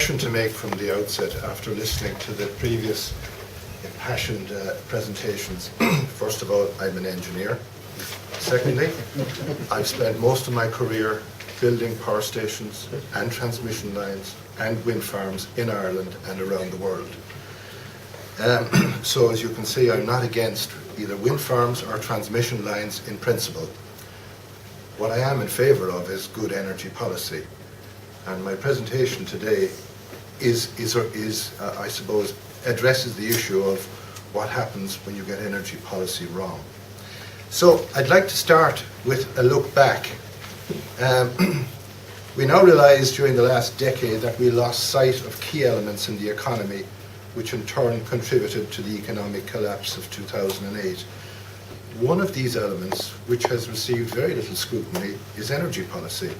To make from the outset after listening to the previous impassioned presentations. First of all, I'm an engineer. Secondly, I've spent most of my career building power stations and transmission lines and wind farms in Ireland and around the world. So as you can see, I'm not against either wind farms or transmission lines in principle. What I am in favour of is good energy policy. And my presentation today I suppose, addresses the issue of what happens when you get energy policy wrong. So I'd like to start with a look back. We now realise during the last decade that we lost sight of key elements in the economy, which in turn contributed to the economic collapse of 2008. One of these elements, which has received very little scrutiny, is energy policy.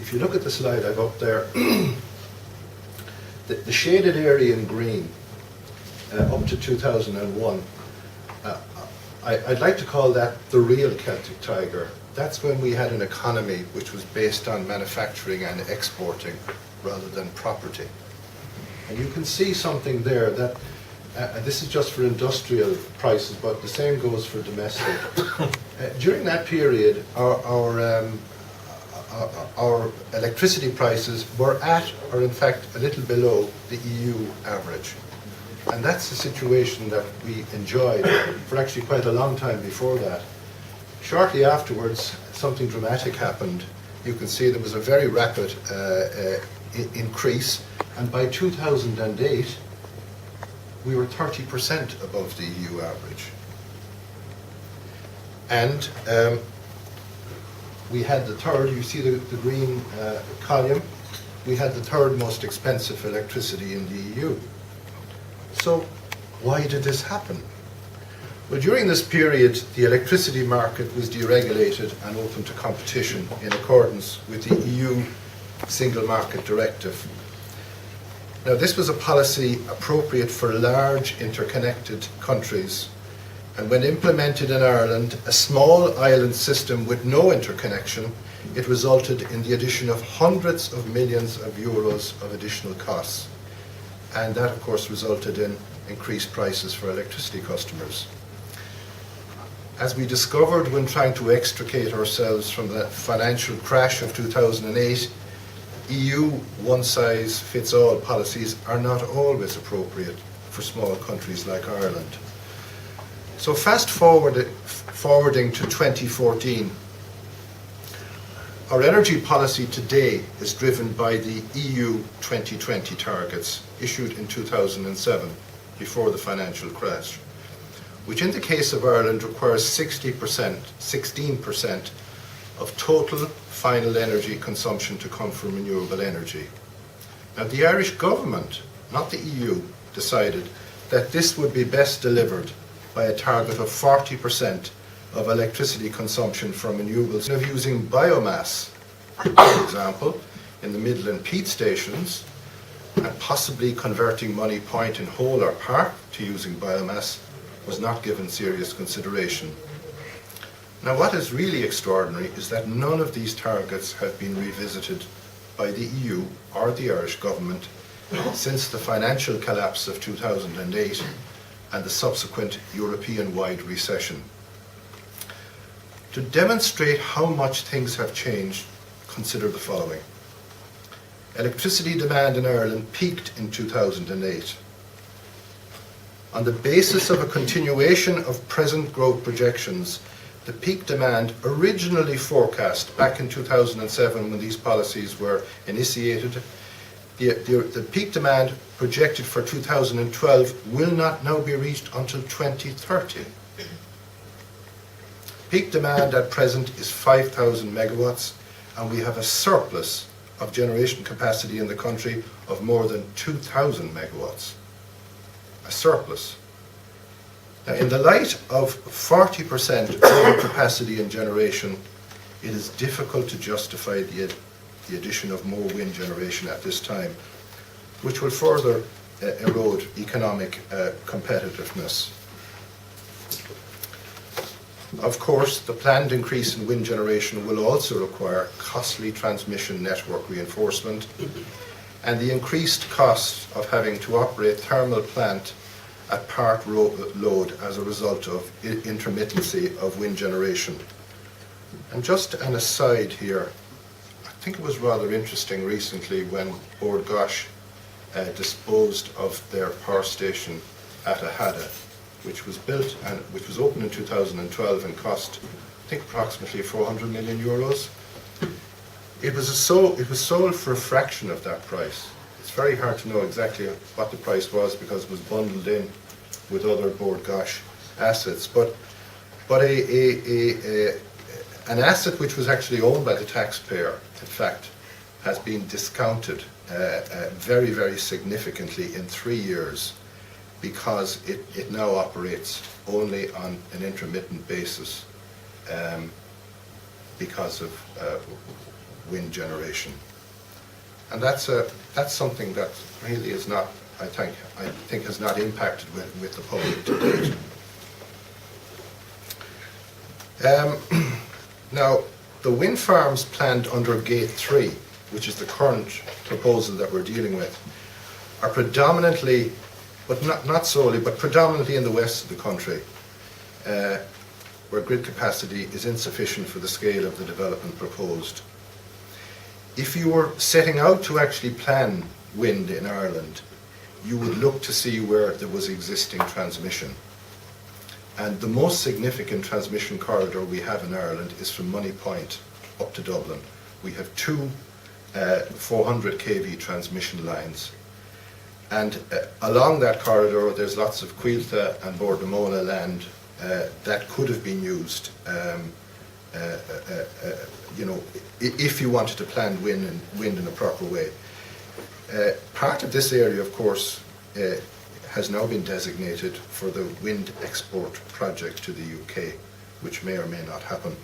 If you look at the slide I've up there, the shaded area in green, up to 2001, I'd like to call that the real Celtic Tiger. That's when we had an economy which was based on manufacturing and exporting rather than property. And you can see something there that, this is just for industrial prices, but the same goes for domestic. During that period, our electricity prices were at, or in fact a little below, the EU average. And that's the situation that we enjoyed for actually quite a long time before that. Shortly afterwards, something dramatic happened. You can see there was a very rapid increase, and by 2008, we were 30% above the EU average. And we had the third, you see the green column, we had the third most expensive electricity in the EU. So why did this happen? Well, during this period, the electricity market was deregulated and open to competition in accordance with the EU Single Market Directive. Now, this was a policy appropriate for large interconnected countries. And when implemented in Ireland, a small island system with no interconnection, it resulted in the addition of hundreds of millions of euros of additional costs. And that, of course, resulted in increased prices for electricity customers. As we discovered when trying to extricate ourselves from the financial crash of 2008, EU one-size-fits-all policies are not always appropriate for small countries like Ireland. So forwarding to 2014, our energy policy today is driven by the EU 2020 targets issued in 2007, before the financial crash, which in the case of Ireland requires 16% of total final energy consumption to come from renewable energy. Now, the Irish government, not the EU, decided that this would be best delivered by a target of 40% of electricity consumption from renewables, of using biomass, for example, in the Midland peat stations, and possibly converting Money Point in whole or part to using biomass was not given serious consideration. Now, what is really extraordinary is that none of these targets have been revisited by the EU or the Irish government since the financial collapse of 2008 and the subsequent European-wide recession. To demonstrate how much things have changed, consider the following. Electricity demand in Ireland peaked in 2008. On the basis of a continuation of present growth projections, the peak demand originally forecast back in 2007 when these policies were initiated, the peak demand projected for 2012 will not now be reached until 2030. Peak demand at present is 5,000 megawatts, and we have a surplus of generation capacity in the country of more than 2,000 megawatts. A surplus. Now, in the light of 40% overcapacity in generation, it is difficult to justify the addition of more wind generation at this time, which will further erode economic competitiveness. Of course, the planned increase in wind generation will also require costly transmission network reinforcement, and the increased cost of having to operate thermal plant at part load as a result of intermittency of wind generation. And just an aside here, I think it was rather interesting recently when Bord Gáis disposed of their power station at Ahada, which was built and which was opened in 2012 and cost, I think, approximately 400 million euros. It was sold for a fraction of that price. It's very hard to know exactly what the price was because it was bundled in with other Bord Gáis assets. But an asset which was actually owned by the taxpayer, in fact, has been discounted very, very significantly in 3 years because it now operates only on an intermittent basis because of wind generation. And that's something that really is not, I think has not impacted with the public to date. Now, the wind farms planned under Gate 3, which is the current proposal that we're dealing with, are predominantly, but not solely, but predominantly in the west of the country, where grid capacity is insufficient for the scale of the development proposed. If you were setting out to actually plan wind in Ireland, you would look to see where there was existing transmission. And the most significant transmission corridor we have in Ireland is from Moneypoint up to Dublin. We have two 400 kV transmission lines. And along that corridor, there's lots of Cuilta and Bordemona land that could have been used, if you wanted to plan wind in a proper way. Part of this area, of course, has now been designated for the wind export project to the UK, which may or may not happen.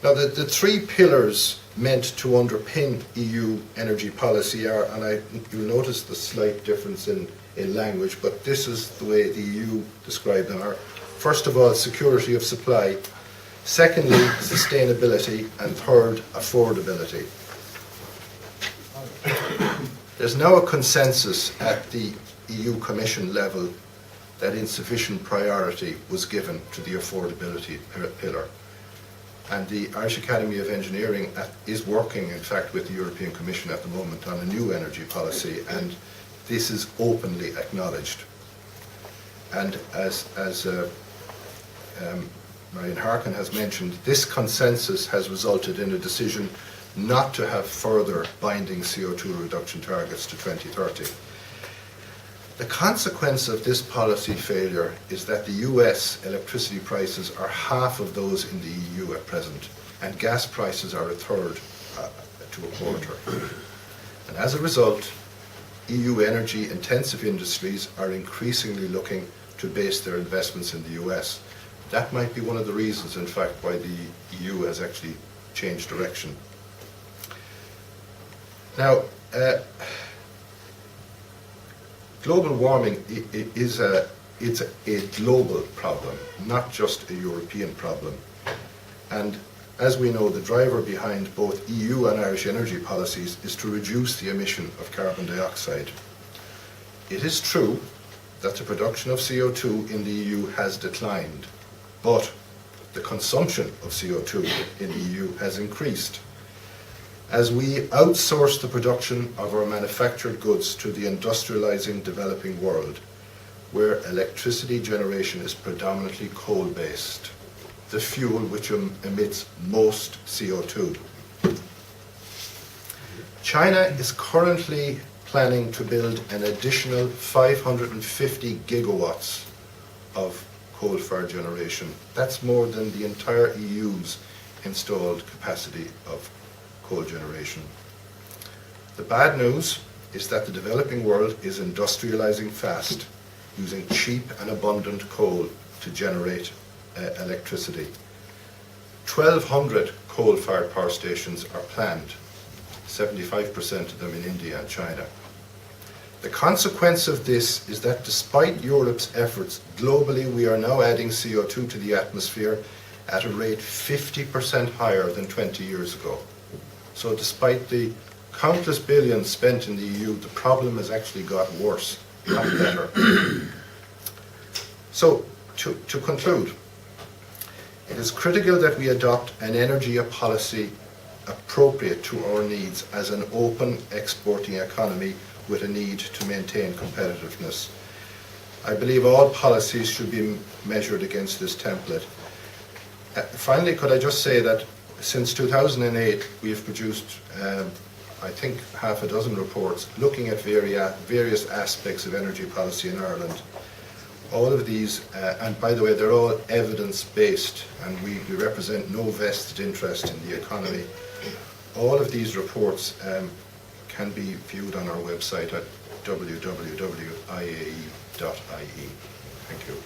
Now, the three pillars meant to underpin EU energy policy are, and you'll notice the slight difference in language, but this is the way the EU described them, are first of all, security of supply, secondly, sustainability, and third, affordability. There's now a consensus at the EU Commission level that insufficient priority was given to the affordability pillar. And the Irish Academy of Engineering is working, in fact, with the European Commission at the moment on a new energy policy, and this is openly acknowledged. And as Marian Harkin has mentioned, this consensus has resulted in a decision not to have further binding CO2 reduction targets to 2030. The consequence of this policy failure is that the US electricity prices are half of those in the EU at present, and gas prices are a third to a quarter. And as a result, EU energy-intensive industries are increasingly looking to base their investments in the US. That might be one of the reasons, in fact, why the EU has actually changed direction. Now, global warming is a global problem, not just a European problem. And as we know, the driver behind both EU and Irish energy policies is to reduce the emission of carbon dioxide. It is true that the production of CO2 in the EU has declined, but the consumption of CO2 in the EU has increased. As we outsource the production of our manufactured goods to the industrializing developing world, where electricity generation is predominantly coal-based, the fuel which emits most CO2. China is currently planning to build an additional 550 gigawatts of coal-fired generation. That's more than the entire EU's installed capacity of coal generation. The bad news is that the developing world is industrializing fast, using cheap and abundant coal to generate electricity. 1,200 coal-fired power stations are planned, 75% of them in India and China. The consequence of this is that despite Europe's efforts, globally we are now adding CO2 to the atmosphere at a rate 50% higher than 20 years ago. So despite the countless billions spent in the EU, the problem has actually got worse, not better. So, to conclude, it is critical that we adopt an energy policy appropriate to our needs as an open exporting economy with a need to maintain competitiveness. I believe all policies should be measured against this template. Finally, could I just say that since 2008 we have produced I think half a dozen reports looking at various aspects of energy policy in Ireland. All of these, and by the way, they're all evidence-based, and we represent no vested interest in the economy. All of these reports can be viewed on our website at www.iae.ie. Thank you.